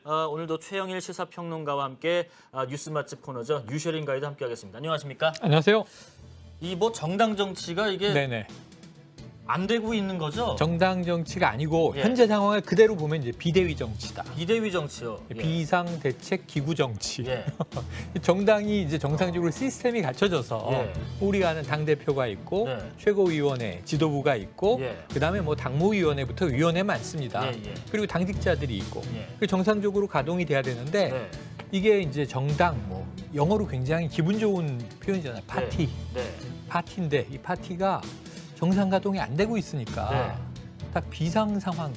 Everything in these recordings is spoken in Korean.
오늘도 최영일 시사평론가와 함께 뉴스 맛집 코너죠. 뉴쉐링 가이드 함께하겠습니다. 안녕하십니까? 안녕하세요. 이 뭐 정당 정치가 이게 네네. 안 되고 있는 거죠? 정당 정치가 아니고 예. 현재 상황을 그대로 보면 이제 비대위 정치다. 비대위 정치요. 예. 비상대책 기구 정치. 예. 정당이 이제 정상적으로 시스템이 갖춰져서 예. 우리가 아는 당 대표가 있고 네. 최고위원회 지도부가 있고 예. 그다음에 뭐 당무위원회부터 위원회 많습니다. 예, 예. 그리고 당직자들이 있고 예. 그 정상적으로 가동이 돼야 되는데 네. 이게 이제 정당 뭐 영어로 굉장히 기분 좋은 표현이잖아요. 파티. 네. 파티인데 이 파티가 정상 가동이 안 되고 있으니까 네. 딱 비상 상황.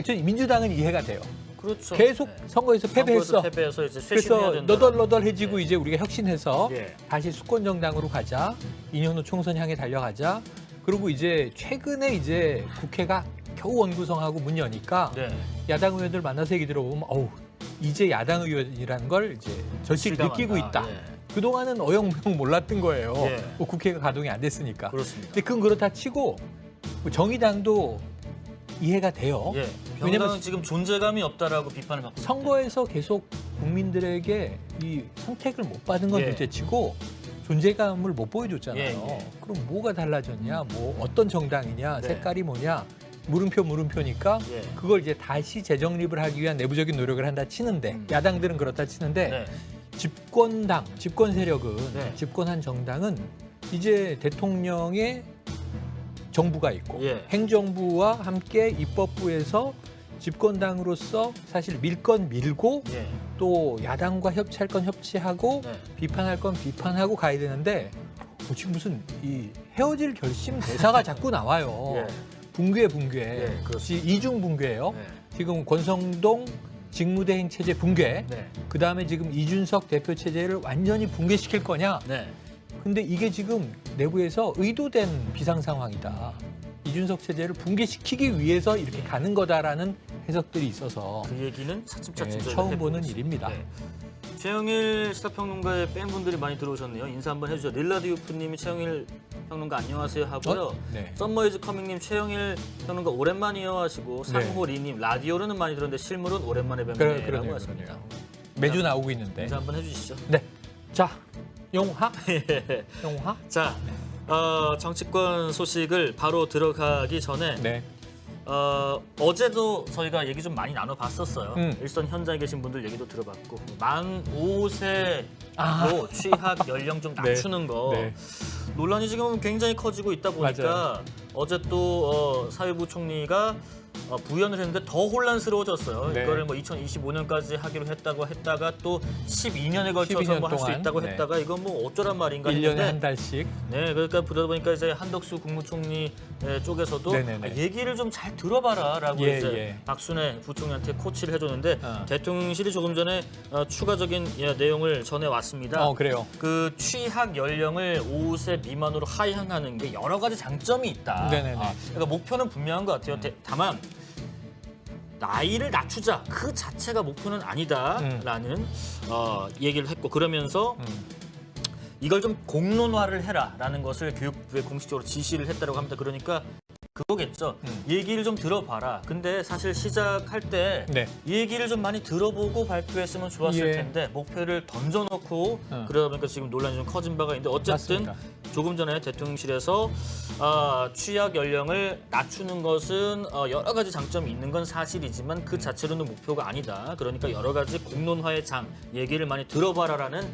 저 민주당은 이해가 돼요. 그렇죠. 계속 네. 선거에서 패배했어. 패배해서 이제 쇄신해야 그래서 된다. 너덜너덜해지고 네. 이제 우리가 혁신해서 예. 다시 수권 정당으로 가자. 2년 후 총선 향해 달려가자. 그리고 이제 최근에 이제 국회가 겨우 원구성하고 문 여니까 네. 야당 의원들 만나서 얘기 들어보면 어우 이제 야당 의원이라는 걸 이제 절실히 실감한다. 느끼고 있다. 예. 그동안은 어영부영 몰랐던 거예요. 예. 뭐 국회가 가동이 안 됐으니까. 그렇습니다. 근데 그건 그렇다 치고 뭐 정의당도 이해가 돼요. 예. 왜냐면 왜냐면 지금 존재감이 없다라고 비판을 받고 선거에서 계속 국민들에게 이 선택을 못 받은 건 예. 둘째치고 존재감을 못 보여줬잖아요. 예, 예. 그럼 뭐가 달라졌냐? 뭐 어떤 정당이냐? 네. 색깔이 뭐냐? 물음표니까 예. 그걸 이제 다시 재정립을 하기 위한 내부적인 노력을 한다 치는데 야당들은 그렇다 치는데 네. 집권 세력은 네. 집권한 정당은 이제 대통령의 정부가 있고 예. 행정부와 함께 입법부에서 집권당으로서 사실 밀 건 밀고 예. 또 야당과 협치할 건 협치하고 네. 비판할 건 비판하고 가야 되는데 지금 무슨 이 헤어질 결심 대사가 자꾸 나와요. 예. 붕괴. 예, 그렇습니다. 이중 붕괴예요. 네. 지금 권성동 직무대행 체제 붕괴. 네. 그다음에 지금 이준석 대표 체제를 완전히 붕괴시킬 거냐? 네. 근데 이게 지금 내부에서 의도된 비상 상황이다. 이준석 체제를 붕괴시키기 위해서 이렇게 가는 거다라는 해석들이 있어서 그 얘기는 차츰차츰 네, 저희가 처음 해보고 보는 있습니다. 일입니다. 네. 최영일 시사평론가의 팬분들이 많이 들어오셨네요. 인사 한번 해주죠. 릴라디우프님이 최영일 평론가 안녕하세요 하고요. 네. 썸머이즈 커밍님 최영일 평론가 오랜만이요 하시고 상호리님 라디오로는 많이 들었는데 실물은 오랜만에 뵙네라고 그러네요. 하십니다. 매주 나오고 있는데. 인사 한번 해주시죠. 네. 자, 용화? 예. 용화? 자, 정치권 소식을 바로 들어가기 전에 네. 어제도 저희가 얘기 좀 많이 나눠봤었어요. 일선 현장에 계신 분들 얘기도 들어봤고 만 5세로 취학 연령 좀 낮추는 거 네. 논란이 지금 굉장히 커지고 있다 보니까 맞아요. 어제 또 사회부 총리가 부연을 했는데 더 혼란스러워졌어요. 네. 이거를 뭐 2025년까지 하기로 했다가 또 12년에 걸쳐서 12년 뭐 할 수 동안, 있다고 네. 했다가 이건 뭐 어쩌란 말인가 1년에 했는데 한 달씩. 네, 그러니까 그러다 보니까 이제 한덕수 국무총리 쪽에서도 네네네. 얘기를 좀 잘 들어봐라라고 예, 이제 예. 박순애 부총리한테 코치를 해줬는데 어. 대통령실이 조금 전에 추가적인 내용을 전해왔습니다. 그래요. 그 취학 연령을 5세 미만으로 하향하는 게 여러 가지 장점이 있다. 네네네. 그러니까 목표는 분명한 것 같아요. 다만 나이를 낮추자 그 자체가 목표는 아니다라는 얘기를 했고 그러면서 이걸 좀 공론화를 해라라는 것을 교육부에 공식적으로 지시를 했다고 합니다. 그러니까 그거겠죠. 얘기를 좀 들어봐라. 근데 사실 시작할 때 네. 얘기를 좀 많이 들어보고 발표했으면 좋았을 예. 텐데 목표를 던져놓고 그러다 보니까 지금 논란이 좀 커진 바가 있는데 어쨌든 맞습니다. 조금 전에 대통령실에서 취약 연령을 낮추는 것은 여러 가지 장점이 있는 건 사실이지만 그 자체로는 목표가 아니다. 그러니까 여러 가지 공론화의 장, 얘기를 많이 들어봐라라는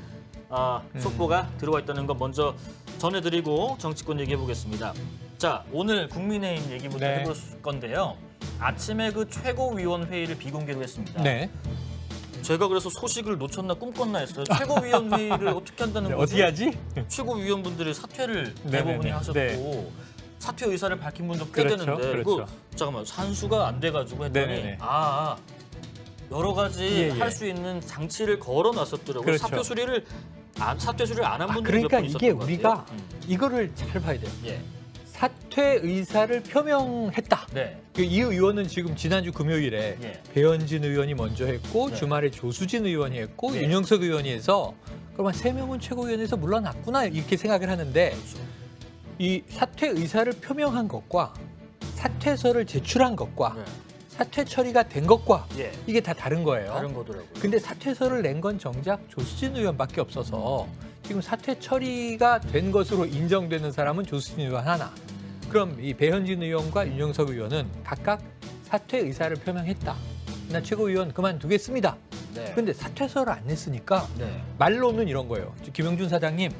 속보가 들어와 있다는 거 먼저 전해드리고 정치권 얘기해 보겠습니다. 자, 오늘 국민의힘 얘기부터 네. 해볼 건데요. 아침에 그 최고위원회의를 비공개로 했습니다. 네. 제가 그래서 소식을 놓쳤나 꿈꿨나 했어요. 최고위원회의를 어떻게 한다는 네, 거지? 어떻게 하지? 최고위원분들이 사퇴를 네네네. 대부분이 하셨고 네. 사퇴 의사를 밝힌 분도 꽤 그렇죠, 되는데 그렇죠. 잠깐만 산수가 안 돼가지고 했더니 네네네. 여러 가지 예, 예. 할 수 있는 장치를 걸어놨었더라고요. 그렇죠. 사퇴 수리를 안 한 분들이 그러니까 몇 분 이게 있었던 것 우리가 같아요. 이거를 잘 봐야 돼요. 예. 사퇴 의사를 표명했다. 네. 이 의원은 지금 지난주 금요일에 예. 배현진 의원이 먼저 했고 네. 주말에 조수진 의원이 했고 네. 윤영석 의원이 해서 그러면 3명은 최고위원회에서 물러났구나 이렇게 생각을 하는데 이 사퇴 의사를 표명한 것과 사퇴서를 제출한 것과 네. 사퇴 처리가 된 것과 예. 이게 다 다른 거예요. 다른 거더라고요. 근데 사퇴서를 낸 건 정작 조수진 의원밖에 없어서 지금 사퇴 처리가 된 것으로 인정되는 사람은 조수진 의원 하나. 그럼 이 배현진 의원과 윤영석 의원은 각각 사퇴 의사를 표명했다. 나 최고위원 그만두겠습니다. 네. 근데 사퇴서를 안 냈으니까 네. 말로는 이런 거예요. 김영준 사장님,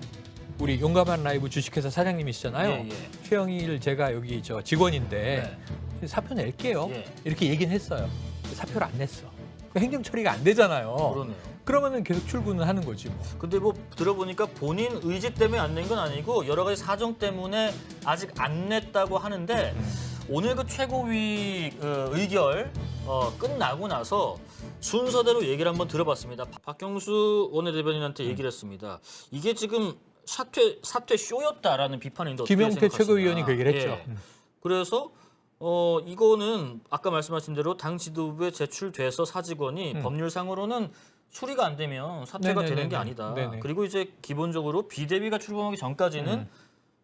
우리 용감한 라이브 주식회사 사장님이시잖아요. 예, 예. 최영일 제가 여기 저 직원인데 네. 사표 낼게요. 예. 이렇게 얘기는 했어요. 사표를 안 냈어. 행정 처리가 안 되잖아요. 그러네요. 그러면은 계속 출근을 하는 거지 뭐. 근데 뭐 들어보니까 본인 의지 때문에 안 낸 건 아니고 여러 가지 사정 때문에 아직 안 냈다고 하는데 오늘 그 최고위 의결 끝나고 나서 순서대로 얘기를 한번 들어봤습니다. 박경수 원내대변인한테 얘기를 했습니다. 이게 지금 사퇴 쇼였다라는 비판인데 어떻게 김용태 생각하시나? 최고위원이 그 얘기를 했죠. 예. 그래서 이거는 아까 말씀하신 대로 당 지도부에 제출돼서 사직원이 법률상으로는 수리가 안 되면 사퇴가 네네네네. 되는 게 아니다. 네네. 그리고 이제 기본적으로 비대위가 출범하기 전까지는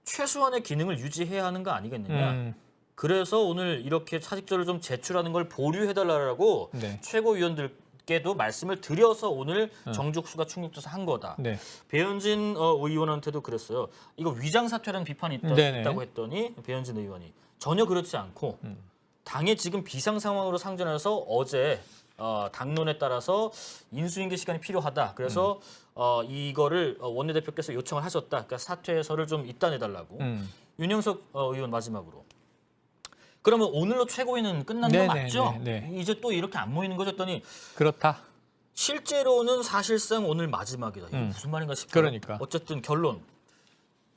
최소한의 기능을 유지해야 하는 거 아니겠느냐. 그래서 오늘 이렇게 차직절을 좀 제출하는 걸 보류해달라고 네. 최고위원들께도 말씀을 드려서 오늘 정족수가 충족돼서 한 거다. 네. 배현진 의원한테도 그랬어요. 이거 위장 사퇴라는 비판이 네네. 있다고 했더니 배현진 의원이 전혀 그렇지 않고 당의 지금 비상 상황으로 상전해서 어제 당론에 따라서 인수인계 시간이 필요하다. 그래서 이거를 원내대표께서 요청을 하셨다. 그러니까 사퇴서를 좀 이따 내달라고. 윤영석 의원 마지막으로. 그러면 오늘로 최고위는 끝난 거 맞죠? 네. 이제 또 이렇게 안 모이는 거죠? 했더니 그렇다. 실제로는 사실상 오늘 마지막이다. 이게 무슨 말인가 싶어요. 그러니까. 어쨌든 결론.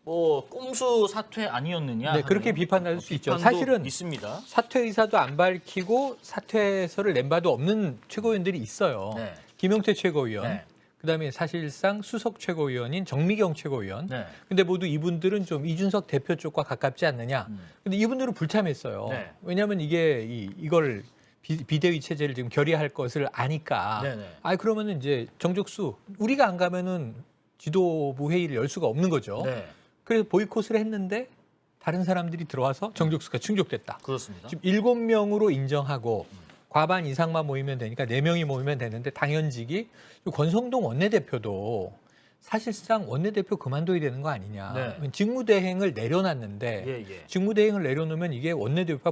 뭐 꼼수 사퇴 아니었느냐? 네, 그렇게 하는 비판할 수 있죠. 비판도 사실은 있습니다. 사퇴 의사도 안 밝히고 사퇴서를 낸 바도 없는 최고위원들이 있어요. 네. 김용태 최고위원, 네. 그다음에 사실상 수석 최고위원인 정미경 최고위원. 네. 근데 모두 이분들은 좀 이준석 대표 쪽과 가깝지 않느냐. 근데 이분들은 불참했어요. 네. 왜냐하면 이걸 비대위 체제를 지금 결의할 것을 아니까. 네네. 그러면은 이제 정족수 우리가 안 가면은 지도부 회의를 열 수가 없는 거죠. 네. 그래서 보이콧을 했는데 다른 사람들이 들어와서 정족수가 충족됐다. 그렇습니다. 지금 7명으로 인정하고 과반 이상만 모이면 되니까 4명이 모이면 되는데 당연직이 권성동 원내대표도 사실상 원내대표 그만둬야 되는 거 아니냐. 네. 직무대행을 내려놨는데 예. 직무대행을 내려놓으면 이게 원내대표가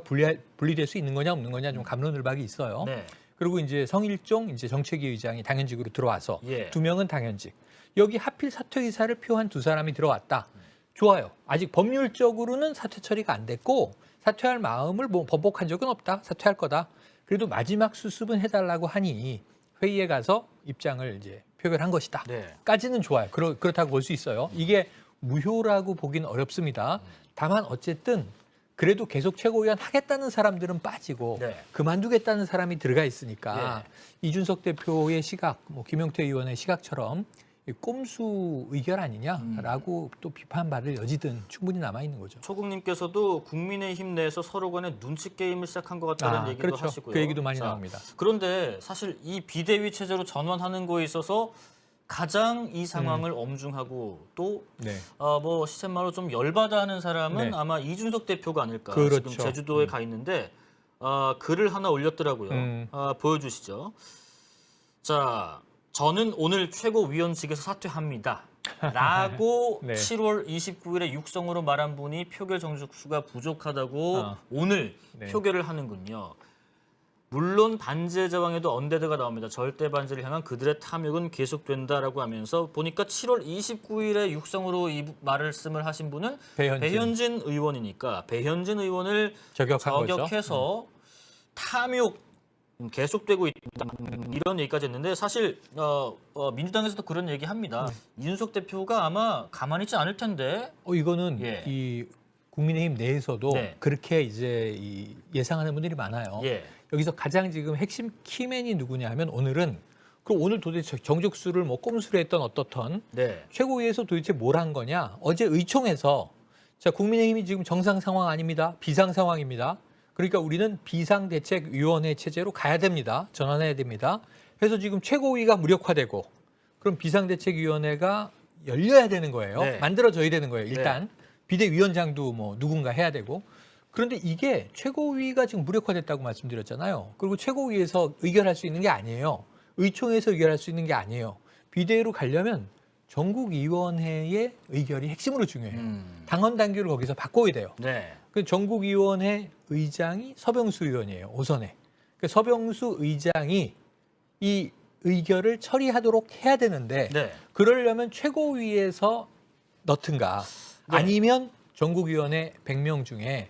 분리될 수 있는 거냐 없는 거냐 좀 갑론을박이 있어요. 네. 그리고 이제 성일종 이제 정책위 의장이 당연직으로 들어와서 예. 2명은 당연직. 여기 하필 사퇴 의사를 표한 2사람이 들어왔다. 좋아요. 아직 법률적으로는 사퇴 처리가 안 됐고 사퇴할 마음을 뭐 번복한 적은 없다. 사퇴할 거다. 그래도 마지막 수습은 해달라고 하니 회의에 가서 입장을 이제 표결한 것이다. 네. 까지는 좋아요. 그렇다고 볼 수 있어요. 이게 무효라고 보기는 어렵습니다. 다만 어쨌든 그래도 계속 최고위원 하겠다는 사람들은 빠지고 네. 그만두겠다는 사람이 들어가 있으니까 이준석 대표의 시각, 뭐 김용태 의원의 시각처럼 꼼수 의결 아니냐라고 또 비판받을 여지든 충분히 남아 있는 거죠. 초국님께서도 국민의힘 내에서 서로 간에 눈치 게임을 시작한 것 같다는 얘기도 그렇죠. 하시고요. 그 얘기도 많이 나옵니다. 그런데 사실 이 비대위 체제로 전환하는 거에 있어서 가장 이 상황을 엄중하고 또 네. 뭐 시쳇말로 좀 열받아하는 사람은 네. 아마 이준석 대표가 아닐까. 그렇죠. 지금 제주도에 가 있는데 글을 하나 올렸더라고요. 보여주시죠. 자, 저는 오늘 최고위원직에서 사퇴합니다. 라고 네. 7월 29일에 육성으로 말한 분이 표결 정족수가 부족하다고 오늘 표결을 하는군요. 물론 반제 저항에도 언데드가 나옵니다. 절대 반제를 향한 그들의 탐욕은 계속된다라고 하면서 보니까 7월 29일에 육성으로 이 말씀을 하신 분은 배현진 의원이니까 배현진 의원을 저격해서 탐욕 계속되고 있다 이런 얘기까지 했는데 사실 민주당에서도 그런 얘기합니다. 이준석 대표가 아마 가만히 있지 않을 텐데. 이거는 이 국민의힘 내에서도 그렇게 이제 예상하는 분들이 많아요. 여기서 가장 지금 핵심 키맨이 누구냐 하면 오늘은 그럼 오늘 도대체 정족수를 뭐 꼼수로 했던 어떻던 최고위에서 도대체 뭘 한 거냐? 어제 의총에서 자 국민의힘이 지금 정상 상황 아닙니다. 비상 상황입니다. 그러니까 우리는 비상대책위원회 체제로 가야 됩니다. 전환해야 됩니다. 그래서 지금 최고위가 무력화되고 그럼 비상대책위원회가 열려야 되는 거예요. 만들어져야 되는 거예요. 일단 비대위원장도 뭐 누군가 해야 되고 그런데 이게 최고위가 지금 무력화됐다고 말씀드렸잖아요. 그리고 최고위에서 의결할 수 있는 게 아니에요. 의총에서 의결할 수 있는 게 아니에요. 비대위로 가려면 전국위원회의 의결이 핵심으로 중요해요. 당헌 당규를 거기서 바꿔야 돼요. 네. 그 전국위원회 의장이 서병수 의원이에요. 5선에. 그 서병수 의장이 이 의결을 처리하도록 해야 되는데 네. 그러려면 최고위에서 넣든가 네. 아니면 전국위원회 100명 중에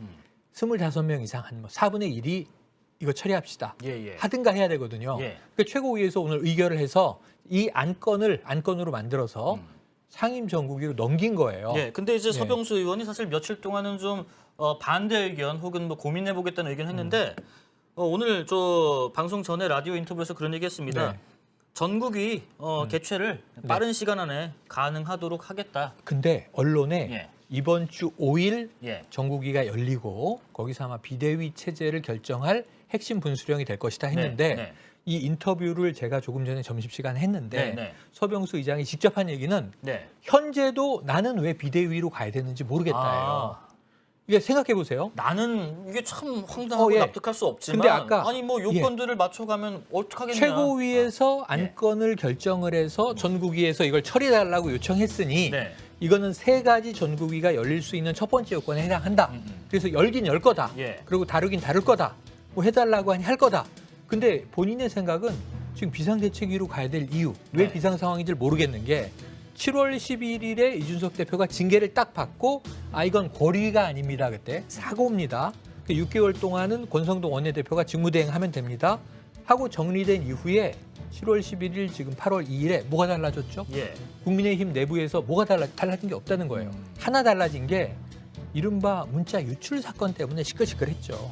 25명 이상 한 4분의 1이 이거 처리합시다. 예. 하든가 해야 되거든요. 예. 그 최고위에서 오늘 의결을 해서 이 안건으로 만들어서 상임 전국위로 넘긴 거예요. 예. 근데 이제 서병수 의원이 사실 며칠 동안은 좀 반대 의견 혹은 뭐 고민해 보겠다는 의견 했는데 오늘 저 방송 전에 라디오 인터뷰에서 그런 얘기했습니다. 네. 전국위 개최를 빠른 시간 안에 가능하도록 하겠다. 근데 언론에 예. 이번 주 5일 예. 전국위가 열리고 거기서 아마 비대위 체제를 결정할 핵심 분수령이 될 것이다 했는데 네. 이 인터뷰를 제가 조금 전에 점심시간에 했는데 네. 서병수 의장이 직접 한 얘기는 네. 현재도 나는 왜 비대위로 가야 되는지 모르겠다예요. 이게 생각해 보세요. 나는 이게 참 황당하고 예. 납득할 수 없지만 근데 아까 아니 뭐 요건들을 맞춰가면 어떡하겠냐. 최고위에서 안건을 결정을 해서 전국위에서 이걸 처리해달라고 요청했으니 네. 이거는 3가지 전국위가 열릴 수 있는 첫 번째 요건에 해당한다. 그래서 열긴 열 거다. 예. 그리고 다루긴 다룰 거다. 뭐 해달라고 하니 할 거다. 근데 본인의 생각은 지금 비상대책위로 가야 될 이유, 왜 네. 비상 상황인지를 모르겠는 게 7월 11일에 이준석 대표가 징계를 딱 받고 이건 고리가 아닙니다. 그때 사고입니다. 6개월 동안은 권성동 원내대표가 직무대행하면 됩니다. 하고 정리된 이후에 7월 11일 지금 8월 2일에 뭐가 달라졌죠? 예. 국민의힘 내부에서 뭐가 달라진 게 없다는 거예요. 하나 달라진 게 이른바 문자 유출 사건 때문에 시끌시끌했죠.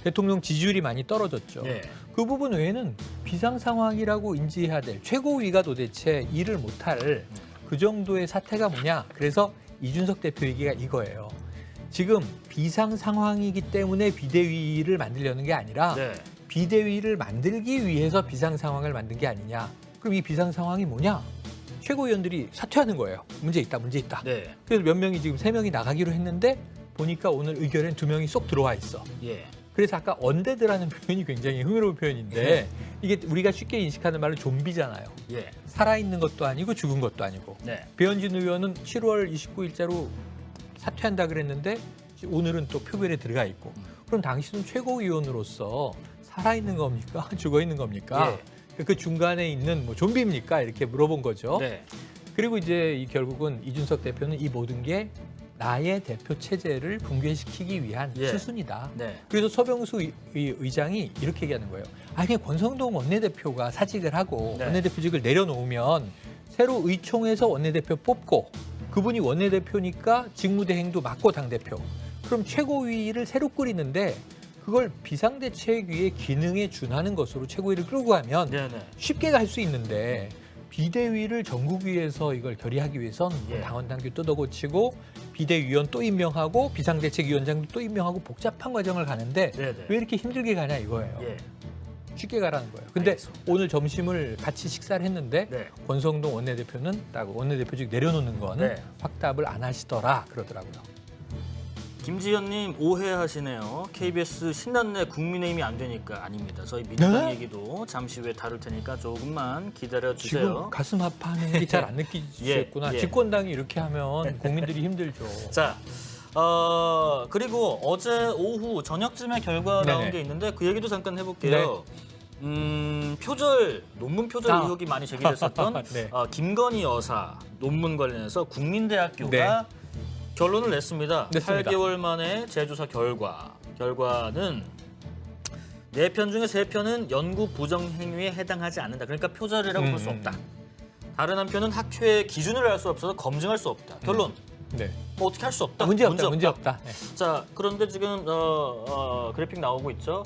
대통령 지지율이 많이 떨어졌죠. 예. 그 부분 외에는 비상 상황이라고 인지해야 될 최고위가 도대체 일을 못할 그 정도의 사태가 뭐냐. 그래서 이준석 대표 얘기가 이거예요. 지금 비상 상황이기 때문에 비대위를 만들려는 게 아니라 네. 비대위를 만들기 위해서 비상 상황을 만든 게 아니냐. 그럼 이 비상 상황이 뭐냐? 최고위원들이 사퇴하는 거예요. 문제 있다. 네. 그래서 몇 명이 지금 3명이 나가기로 했는데 보니까 오늘 의결엔 2명이 쏙 들어와 있어. 예. 그래서 아까 언데드라는 표현이 굉장히 흥미로운 표현인데 이게 우리가 쉽게 인식하는 말로 좀비잖아요. 예. 살아있는 것도 아니고 죽은 것도 아니고. 네. 배현진 의원은 7월 29일자로 사퇴한다 그랬는데 오늘은 또 표결에 들어가 있고. 그럼 당신은 최고위원으로서 살아있는 겁니까? 죽어있는 겁니까? 예. 그 중간에 있는 뭐 좀비입니까? 이렇게 물어본 거죠. 네. 그리고 이제 결국은 이준석 대표는 이 모든 게 나의 대표 체제를 붕괴시키기 위한 수순이다. 네. 그래서 서병수 의장이 이렇게 얘기하는 거예요. 그냥 권성동 원내대표가 사직을 하고 원내대표직을 내려놓으면 새로 의총에서 원내대표 뽑고 그분이 원내대표니까 직무대행도 맡고 당대표. 그럼 최고위를 새로 꾸리는데 그걸 비상대책위의 기능에 준하는 것으로 최고위를 끌고 가면 쉽게 갈 수 있는데 비대위를 전국위에서 이걸 결의하기 위해선 당헌 당규 뜯어고치고 비대위원 또 임명하고 비상대책위원장도 또 임명하고 복잡한 과정을 가는데 왜 이렇게 힘들게 가냐 이거예요. 쉽게 가라는 거예요. 근데 오늘 점심을 같이 식사를 했는데 권성동 원내대표는 딱 원내대표직 내려놓는 거는 확답을 안 하시더라 그러더라고요. 김지현님 오해하시네요. KBS 신난내 국민의힘이 안 되니까 아닙니다. 저희 민주당 얘기도 잠시 후에 다룰 테니까 조금만 기다려주세요. 지금 가슴 아파하는 게 잘 안 느끼셨구나. 집권당이 이렇게 하면 국민들이 힘들죠. 자, 그리고 어제 오후 저녁쯤에 결과 나온 게 있는데 그 얘기도 잠깐 해볼게요. 논문 표절 의혹이 많이 제기됐었던 김건희 여사 논문 관련해서 국민대학교가 결론을 냈습니다. 8개월 만에 재조사 결과는 4편 중에 3편은 연구 부정 행위에 해당하지 않는다. 그러니까 표절이라고 볼 수 없다. 다른 한 편은 학회의 기준을 알 수 없어서 검증할 수 없다. 결론. 뭐 어떻게 할 수 없다. 문제 없다. 자, 그런데 지금 그래픽 나오고 있죠.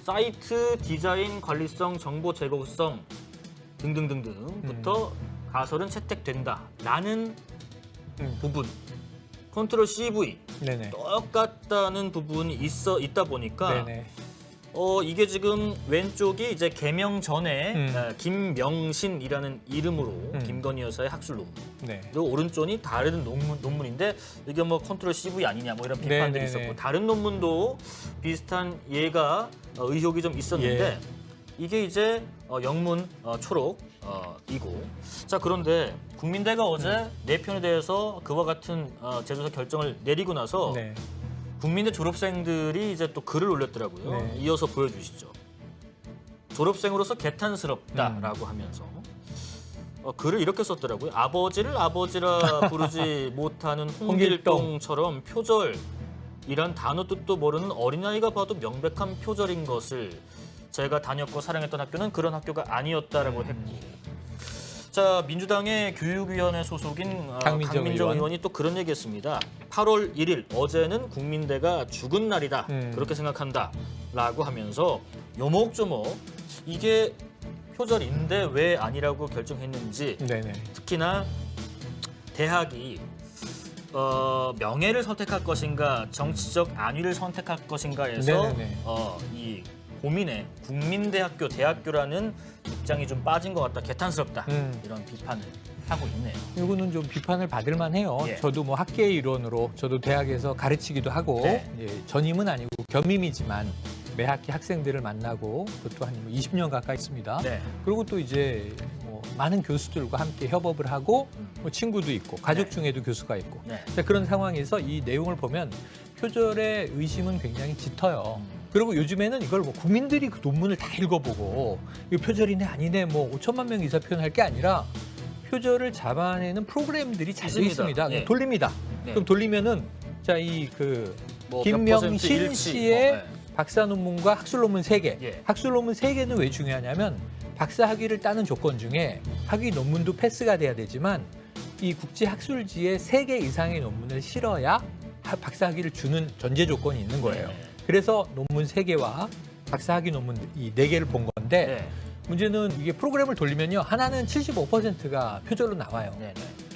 사이트 디자인 관리성, 정보 제공성 등등등등부터 가설은 채택된다라는 부분. 컨트롤 CV 똑같다는 부분이 있다 보니까 이게 지금 왼쪽이 이제 개명 전에 김명신이라는 이름으로 김건희 여사의 학술 논문. 네. 그리고 오른쪽이 다른 논문인데 이게 뭐 컨트롤 CV 아니냐 뭐 이런 비판들이 있었고 다른 논문도 비슷한 예가 의혹이 좀 있었는데 이게 이제 영문 초록이고 자 그런데 국민대가 어제 내 편에 대해서 그와 같은 재조사 결정을 내리고 나서 국민대 졸업생들이 이제 또 글을 올렸더라고요. 이어서 보여주시죠. 졸업생으로서 개탄스럽다라고 하면서 글을 이렇게 썼더라고요. 아버지를 아버지라 부르지 못하는 홍길동처럼 표절이란 단어 뜻도 모르는 어린아이가 봐도 명백한 표절인 것을 제가 다녔고 사랑했던 학교는 그런 학교가 아니었다라고 했고 자 민주당의 교육위원회 소속인 강민정 의원이 또 그런 얘기했습니다. 8월 1일 어제는 국민대가 죽은 날이다. 그렇게 생각한다라고 하면서 요목조목 이게 표절인데 왜 아니라고 결정했는지 특히나 대학이 명예를 선택할 것인가 정치적 안위를 선택할 것인가에서 이 고민에 국민대학교, 대학교라는 입장이 좀 빠진 것 같다. 개탄스럽다. 이런 비판을 하고 있네요. 이거는 좀 비판을 받을 만해요. 저도 뭐 학계의 일원으로 저도 대학에서 가르치기도 하고 전임은 아니고 겸임이지만 매 학기 학생들을 만나고 그것도 한 20년 가까이 있습니다. 그리고 또 이제 뭐 많은 교수들과 함께 협업을 하고 뭐 친구도 있고 가족 중에도 교수가 있고 자, 그런 상황에서 이 내용을 보면 표절의 의심은 굉장히 짙어요. 그리고 요즘에는 이걸 뭐 국민들이 그 논문을 다 읽어보고 이거 표절이네 아니네 뭐 5천만 명 이상 표현할 게 아니라 표절을 잡아내는 프로그램들이 잘 돼 있습니다. 그냥 돌립니다. 그럼 돌리면은 자 이 그 뭐 김명신 씨의 박사 논문과 학술 논문 3개. 학술 논문 3개는 왜 중요하냐면 박사 학위를 따는 조건 중에 학위 논문도 패스가 돼야 되지만 이 국제 학술지에 3개 이상의 논문을 실어야 박사 학위를 주는 전제 조건이 있는 거예요. 그래서 논문 3개와 박사 학위 논문 이 4개를 본 건데 문제는 이게 프로그램을 돌리면요. 하나는 75%가 표절로 나와요.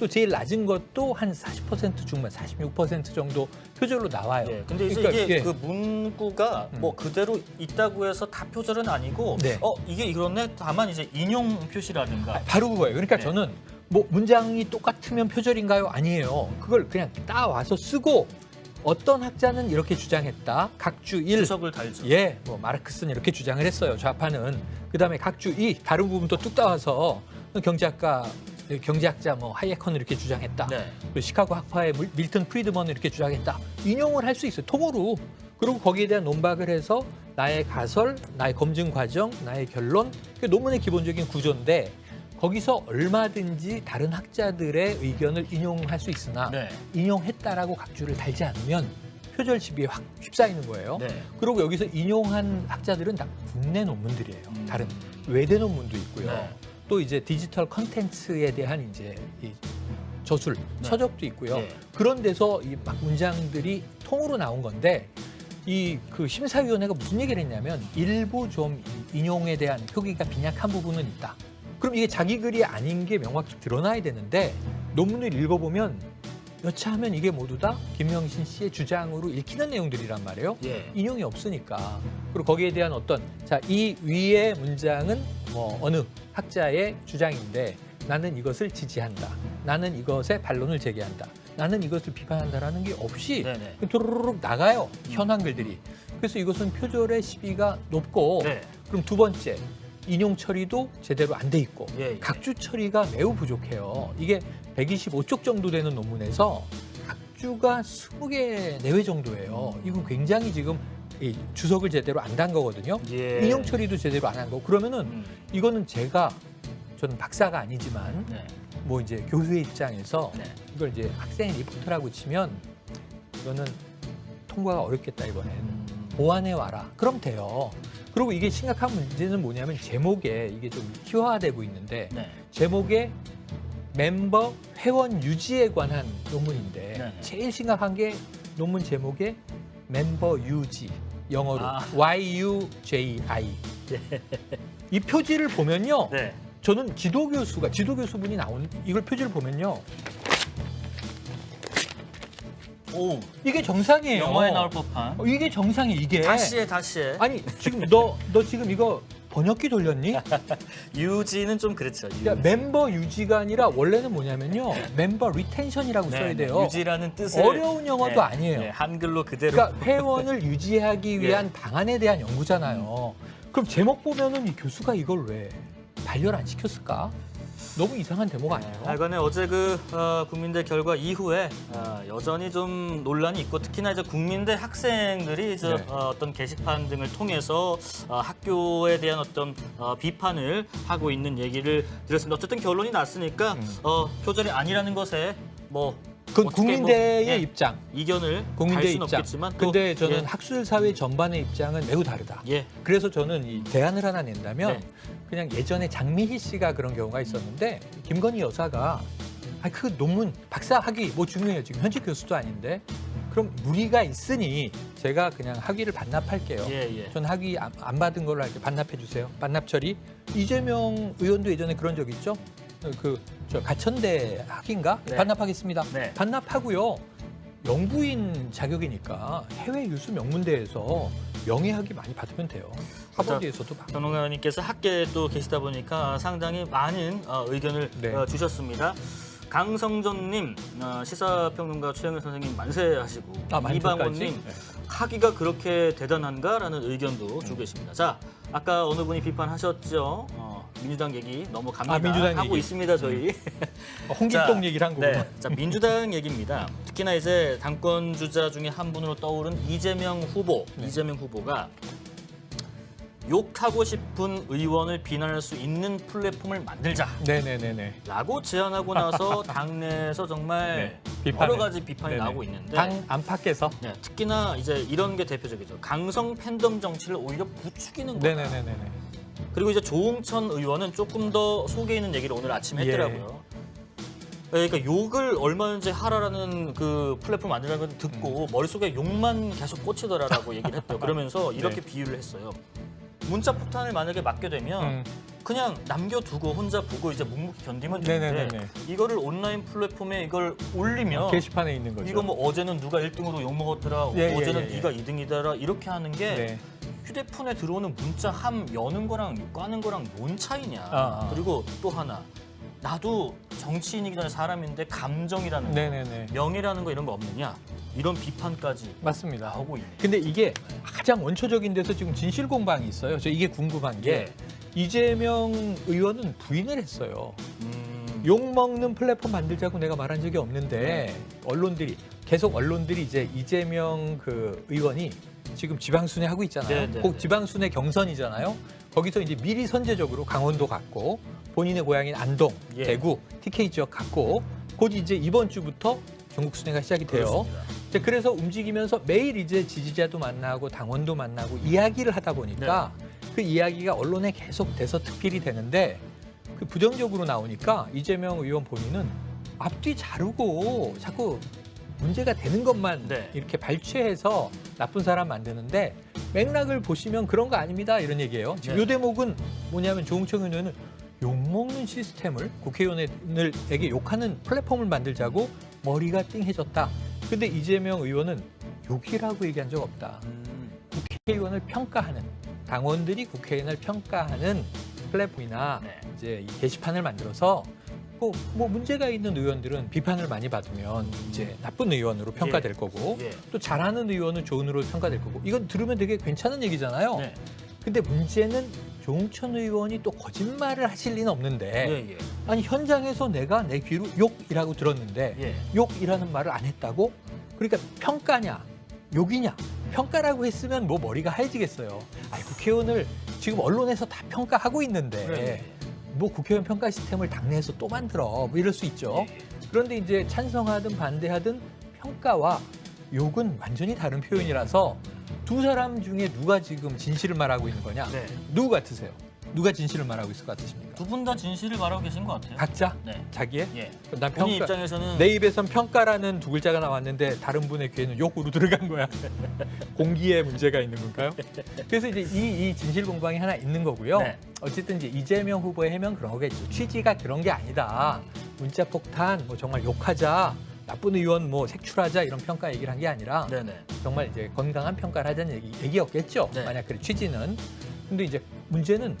또 제일 낮은 것도 한 40% 중반, 46% 정도 표절로 나와요. 근데 이제 그러니까 이게 그 문구가 뭐 그대로 있다고 해서 다 표절은 아니고 이게 그렇네. 다만 이제 인용 표시라든가. 바로 그거예요. 그러니까 저는 뭐 문장이 똑같으면 표절인가요? 아니에요. 그걸 그냥 따와서 쓰고 어떤 학자는 이렇게 주장했다. 각주 1. 주석을 달죠. 뭐 마르크스는 이렇게 주장을 했어요. 좌파는. 그다음에 각주 2. 다른 부분도 뚝 따와서 경제학자 뭐 하이에컨은 이렇게 주장했다. 또 시카고 학파의 밀턴 프리드먼은 이렇게 주장했다. 인용을 할 수 있어요. 통으로. 그리고 거기에 대한 논박을 해서 나의 가설, 나의 검증 과정, 나의 결론. 그게 논문의 기본적인 구조인데 거기서 얼마든지 다른 학자들의 의견을 인용할 수 있으나 인용했다라고 각주를 달지 않으면 표절 시비에 확 휩싸이는 거예요. 그리고 여기서 인용한 학자들은 다 국내 논문들이에요. 다른 외대 논문도 있고요. 또 이제 디지털 컨텐츠에 대한 이제 이 저술, 서적도 있고요. 그런 데서 이 막 문장들이 통으로 나온 건데 이 그 심사위원회가 무슨 얘기를 했냐면 일부 좀 인용에 대한 표기가 빈약한 부분은 있다. 그럼 이게 자기 글이 아닌 게 명확히 드러나야 되는데 논문을 읽어보면 여차하면 이게 모두 다 김명신 씨의 주장으로 읽히는 내용들이란 말이에요. 인용이 없으니까. 그리고 거기에 대한 어떤 이 위의 문장은 뭐 어느 학자의 주장인데 나는 이것을 지지한다. 나는 이것에 반론을 제기한다. 나는 이것을 비판한다라는 게 없이 도로록 나가요. 현황글들이. 그래서 이것은 표절의 시비가 높고 그럼 두 번째. 인용 처리도 제대로 안 돼 있고 각주 처리가 매우 부족해요. 이게 125쪽 정도 되는 논문에서 각주가 20개 내외 정도예요. 이건 굉장히 지금 이 주석을 제대로 안 단 거거든요. 인용 처리도 제대로 안 한 거. 그러면은 이거는 저는 박사가 아니지만 뭐 이제 교수의 입장에서 이걸 이제 학생 리포트라고 치면 이거는 통과가 어렵겠다 이번엔. 보완해 와라. 그럼 돼요. 그리고 이게 심각한 문제는 뭐냐면 제목에 이게 좀 희화화되고 있는데 제목에 멤버 회원 유지에 관한 논문인데 제일 심각한 게 논문 제목에 멤버 유지 영어로 YUJI 이 표지를 보면요 저는 지도교수분이 나온 이걸 표지를 보면요 오, 이게 정상이에요. 영화에 나올 법한. 이게 정상이 이게. 다시 해. 아니 지금 너 지금 이거 번역기 돌렸니? 유지는 좀 그렇죠. 유지. 그러니까 멤버 유지가 아니라 원래는 뭐냐면요. 멤버 리텐션이라고 네, 써야 돼요. 유지라는 뜻을 어려운 영어도 아니에요. 네, 한글로 그대로. 그러니까 회원을 유지하기 위한 방안에 대한 연구잖아요. 그럼 제목 보면은 이 교수가 이걸 왜 발열 안 시켰을까? 너무 이상한 대목 아니에요? 하여간에 어제 국민대 결과 이후에 여전히 좀 논란이 있고 특히나 이제 국민대 학생들이 이제 어떤 게시판 등을 통해서 학교에 대한 어떤 비판을 하고 있는 얘기를 들었습니다. 어쨌든 결론이 났으니까 표절이 아니라는 것에 뭐 그건 국민대의 입장, 이견을 국민대 달 수는 입장. 없겠지만 근데 저는 학술 사회 전반의 입장은 매우 다르다. 그래서 저는 이 대안을 하나 낸다면 그냥 예전에 장미희 씨가 그런 경우가 있었는데 김건희 여사가 그 논문 박사 학위 뭐 중요해요. 지금 현직 교수도 아닌데 그럼 무리가 있으니 제가 그냥 학위를 반납할게요. 저는 학위 안 받은 걸로 할게요. 반납해 주세요. 반납 처리. 이재명 의원도 예전에 그런 적 있죠. 저 가천대 학위인가? 반납하겠습니다. 반납하고요. 영부인 자격이니까 해외 유수 명문대에서 명예학위 많이 받으면 돼요. 하버드에서도 받고. 변호사님께서 학계에 또 계시다 보니까 상당히 많은 의견을 주셨습니다. 강성전님, 시사평론가 최영일 선생님 만세하시고 이방원님, 학위가 그렇게 대단한가라는 의견도 주고 계십니다. 자, 아까 어느 분이 비판하셨죠. 민주당 얘기 넘어갑니다. 민주당 하고 얘기. 있습니다, 저희. 홍길동 얘기를 한 거구나. 자, 민주당 얘기입니다. 특히나 이제 당권 주자 중에 한 분으로 떠오른 이재명 후보. 이재명 후보가 욕하고 싶은 의원을 비난할 수 있는 플랫폼을 만들자. 라고 제안하고 나서 당내에서 정말 여러 가지 비판이 나오고 있는데 당 안팎에서 특히나 이제 이런 게 대표적이죠. 강성 팬덤 정치를 오히려 부추기는 거다. 그리고 이제 조홍천 의원은 조금 더 속에 있는 얘기를 오늘 아침에 했더라고요. 그러니까 욕을 얼마든지 하라라는 그 플랫폼 만들라는 걸 듣고 머릿속에 욕만 계속 꽂히더라라고 얘기를 했대요. 그러면서 이렇게 비유를 했어요. 문자 폭탄을 만약에 맞게 되면 그냥 남겨두고 혼자 보고 이제 묵묵히 견디면 되는데 이거를 온라인 플랫폼에 이걸 올리면 게시판에 있는 거죠. 이거 뭐 어제는 누가 1등으로 욕먹었더라, 어제는 네가 2등이더라 이렇게 하는 게 휴대폰에 들어오는 문자 함 여는 거랑 까는 거랑 뭔 차이냐. 그리고 또 하나. 나도 정치인이기 전에 사람인데 감정이라는 거, 명예라는 거 이런 거 없느냐. 이런 비판까지 맞습니다. 나오고 있네요. 근데 이게 가장 원초적인 데서 지금 진실 공방이 있어요. 저 이게 궁금한 게 이재명 의원은 부인을 했어요. 욕먹는 플랫폼 만들자고 내가 말한 적이 없는데 언론들이 이제 이재명 그 의원이 지금 지방순회 하고 있잖아요. 꼭 지방순회 경선이잖아요. 거기서 이제 미리 선제적으로 강원도 갔고 본인의 고향인 안동, 대구, TK 지역 갔고 곧 이제 이번 주부터 전국 순회가 시작이 돼요. 그래서 움직이면서 매일 이제 지지자도 만나고 당원도 만나고 이야기를 하다 보니까 그 이야기가 언론에 계속 돼서 특필이 되는데 그 부정적으로 나오니까 이재명 의원 본인은 앞뒤 자르고 자꾸 문제가 되는 것만 이렇게 발췌해서 나쁜 사람 만드는데 맥락을 보시면 그런 거 아닙니다 이런 얘기예요. 지금 이 대목은 뭐냐면 조홍천 의원은 욕먹는 시스템을 국회의원에게 욕하는 플랫폼을 만들자고 머리가 띵해졌다. 근데 이재명 의원은 욕이라고 얘기한 적 없다. 국회의원을 평가하는 당원들이 국회의원을 평가하는 플랫폼이나 이제 이 게시판을 만들어서 뭐 문제가 있는 의원들은 비판을 많이 받으면 이제 나쁜 의원으로 평가될 거고 또 잘하는 의원은 좋은 의원으로 평가될 거고 이건 들으면 되게 괜찮은 얘기잖아요. 근데 문제는 조홍천 의원이 또 거짓말을 하실 리는 없는데 아니 현장에서 내가 내 귀로 욕이라고 들었는데 욕이라는 말을 안 했다고? 그러니까 평가냐 욕이냐 평가라고 했으면 뭐 머리가 하얘지겠어요. 아니 국회의원을 지금 언론에서 다 평가하고 있는데 뭐 국회의원 평가 시스템을 당내에서 또 만들어 뭐 이럴 수 있죠. 그런데 이제 찬성하든 반대하든 평가와 욕은 완전히 다른 표현이라서 두 사람 중에 누가 지금 진실을 말하고 있는 거냐? 누구 같으세요? 누가 진실을 말하고 있을 것 같으십니까? 두 분 다 진실을 말하고 계신 것 같아요. 각자? 자기의? 본인 난 평가, 입장에서는 내 입에선 평가라는 두 글자가 나왔는데 다른 분의 귀에는 욕으로 들어간 거야. 공기에 문제가 있는 건가요? 그래서 이제 이 진실 공방이 하나 있는 거고요. 어쨌든 이제 이재명 후보의 해명 그런 거겠죠. 취지가 그런 게 아니다. 문자 폭탄, 뭐 정말 욕하자. 나쁜 의원 뭐 색출하자 이런 평가 얘기를 한 게 아니라 네네. 정말 이제 건강한 평가를 하자는 얘기였겠죠. 네. 만약 그 취지는. 근데 이제 문제는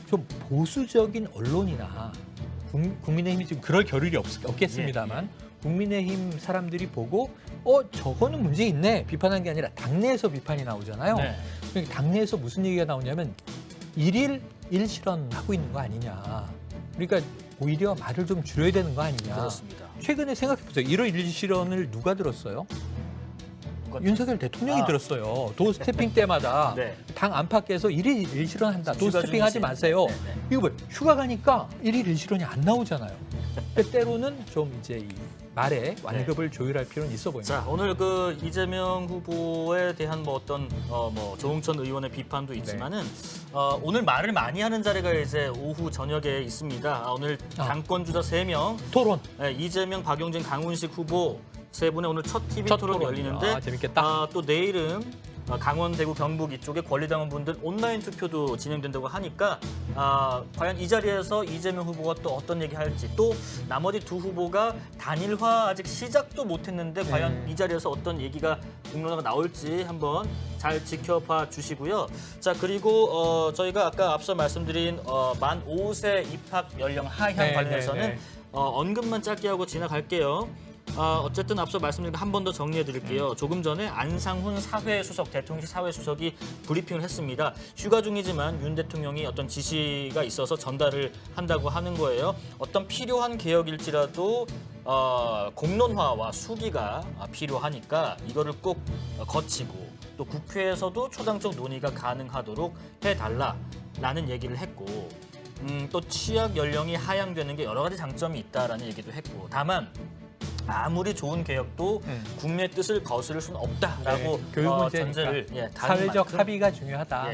좀 보수적인 언론이나 국민의힘이 지금 그럴 겨를이 없겠습니다만 국민의힘 사람들이 보고 저거는 문제 있네 비판한 게 아니라 당내에서 비판이 나오잖아요. 네. 그러니까 당내에서 무슨 얘기가 나오냐면 일일 일실현하고 있는 거 아니냐. 그러니까 오히려 말을 좀 줄여야 되는 거 아니냐. 그렇습니다. 최근에 생각해보세요. 일일 일실현을 누가 들었어요? 윤석열 대통령이 들었어요. 도 스태핑 때마다 네. 당 안팎에서 일일 일실현한다. 도 휴가 스태핑 하지 중이신. 마세요. 네, 네. 이거 뭐 휴가 가니까 일일 일실현이 안 나오잖아요. 때로는 좀 이제 이 말에 완급을 조율할 필요는 있어 보입니다. 자, 오늘 그 이재명 후보에 대한 뭐 어떤 뭐 조홍천 의원의 비판도 있지만은 오늘 말을 많이 하는 자리가 이제 오후 저녁에 있습니다. 오늘 당권 주자 3명 토론. 이재명, 박용진, 강훈식 후보 세 분의 오늘 첫 TV 토론 열리는데 재밌겠다. 또 내일은 강원, 대구, 경북 이쪽에 권리당원분들 온라인 투표도 진행된다고 하니까 과연 이 자리에서 이재명 후보가 또 어떤 얘기 할지 또 나머지 두 후보가 단일화 아직 시작도 못했는데 과연 이 자리에서 어떤 얘기가 공론화가 나올지 한번 잘 지켜봐 주시고요. 자 그리고 저희가 아까 앞서 말씀드린 만 5세 입학 연령 하향 관련해서는 언급만 짧게 하고 지나갈게요. 어쨌든 앞서 말씀드린 거 한 번 더 정리해 드릴게요. 조금 전에 안상훈 사회수석, 대통령실 사회수석이 브리핑을 했습니다. 휴가 중이지만 윤 대통령이 어떤 지시가 있어서 전달을 한다고 하는 거예요. 어떤 필요한 개혁일지라도 공론화와 수기가 필요하니까 이거를 꼭 거치고 또 국회에서도 초당적 논의가 가능하도록 해달라라는 얘기를 했고 또 취약 연령이 하향되는 게 여러 가지 장점이 있다라는 얘기도 했고 다만 아무리 좋은 개혁도 국민의 뜻을 거스를 수는 없다라고 전제를 사회적 만큼, 합의가 중요하다.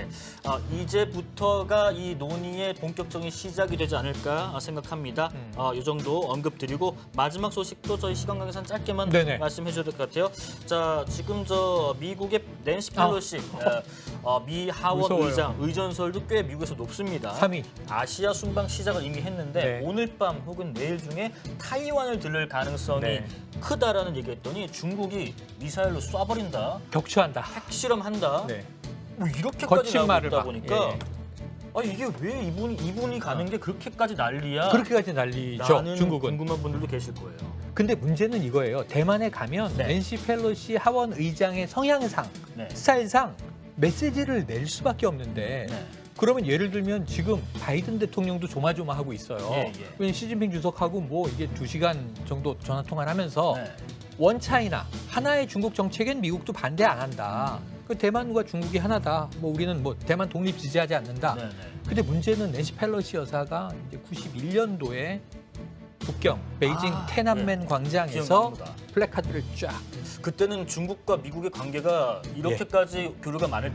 이제부터가 이 논의의 본격적인 시작이 되지 않을까 생각합니다. 이 정도 언급드리고 마지막 소식도 저희 시간 관계상 짧게만 말씀해 주셔야 될 것 같아요. 자 지금 저 미국의 낸시 펠로시 미 하원 무서워요. 의장 의전설도 꽤 미국에서 높습니다. 3위. 아시아 순방 시작을 이미 했는데 오늘 밤 혹은 내일 중에 타이완을 들를 가능성이 크다라는 얘기했더니 중국이 미사일로 쏴버린다. 격추한다. 핵실험한다. 뭐 이렇게까지 나오고 있다 보니까 이게 왜 이분이 가는 게 그렇게까지 난리야? 그렇게까지 난리죠. 중국은. 궁금한 분들도 계실 거예요. 근데 문제는 이거예요. 대만에 가면 낸시 펠로시 하원 의장의 성향상, 스타일상 메시지를 낼 수밖에 없는데 그러면 예를 들면 지금 바이든 대통령도 조마조마하고 있어요. 왜냐면 시진핑 주석하고 뭐 이게 2시간 정도 전화 통화를 하면서 원 차이나 하나의 중국 정책엔 미국도 반대 안 한다. 그 대만과 중국이 하나다. 뭐 우리는 뭐 대만 독립 지지하지 않는다. 근데 문제는 낸시 펠로시 여사가 이제 91년도에 북경 베이징 테난멘 광장에서 플래카드를 쫙. 그때는 중국과 미국의 관계가 이렇게까지 교류가 많을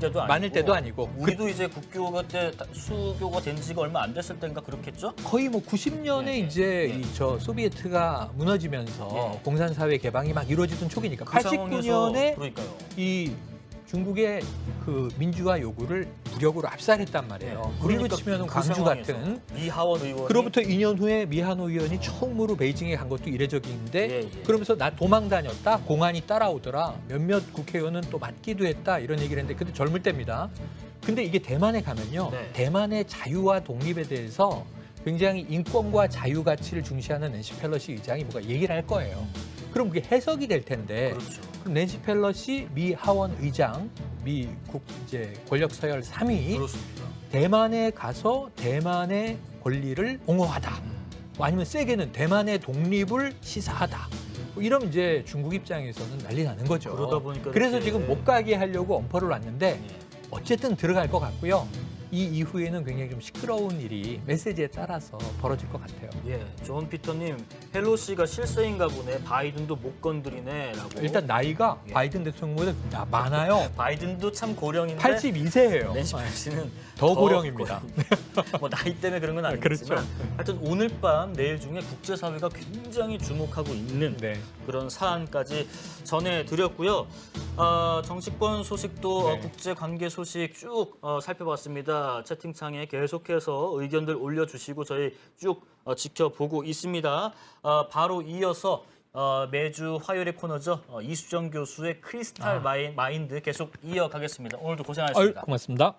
때도 아니고 우리도 이제 국교가 때 수교가 된 지가 얼마 안 됐을 때인가 그렇겠죠? 거의 뭐 90년에 이제 저 소비에트가 무너지면서 공산사회 개방이 막 이루어지던 초기니까 89년에 이 중국의 그 민주화 요구를 무력으로 압살했단 말이에요. 그리고 치면 광주 같은 미하원 의원이 그로부터 2년 후에 미하노 의원이 처음으로 베이징에 간 것도 이례적인데 그러면서 나 도망 다녔다. 공안이 따라오더라. 몇몇 국회의원은 또 맞기도 했다. 이런 얘기를 했는데 그때 젊을 때입니다. 근데 이게 대만에 가면요. 대만의 자유와 독립에 대해서 굉장히 인권과 자유 가치를 중시하는 낸시 펠로시 의장이 뭔가 얘기를 할 거예요. 그럼 그게 해석이 될 텐데 그럼 낸시 펠로시 미 하원 의장, 미국 이제 권력 서열 3위 대만에 가서 대만의 권리를 옹호하다. 아니면 세게는 대만의 독립을 시사하다. 뭐 이러면 이제 중국 입장에서는 난리 나는 거죠. 그러다 보니까 그래서 지금 못 가게 하려고 엄포를 놨는데 어쨌든 들어갈 것 같고요. 이 이후에는 굉장히 좀 시끄러운 일이 메시지에 따라서 벌어질 것 같아요. 존 피터님, 펠로시가 실세인가 보네. 바이든도 못 건드리네라고. 일단 나이가 바이든 대통령보다 많아요. 바이든도 참 고령인데 82세예요. 낸시 펠로시는 더 고령입니다. 뭐 나이 때문에 그런 건 아니겠지만 하여튼 오늘 밤 내일 중에 국제사회가 굉장히 주목하고 있는 그런 사안까지 전해드렸고요. 정치권 소식도 국제관계 소식 쭉 살펴봤습니다. 채팅창에 계속해서 의견들 올려주시고 저희 쭉 지켜보고 있습니다. 바로 이어서 매주 화요일의 코너죠. 이수정 교수의 크리스탈 마인드 계속 이어가겠습니다. 오늘도 고생하셨습니다. 고맙습니다.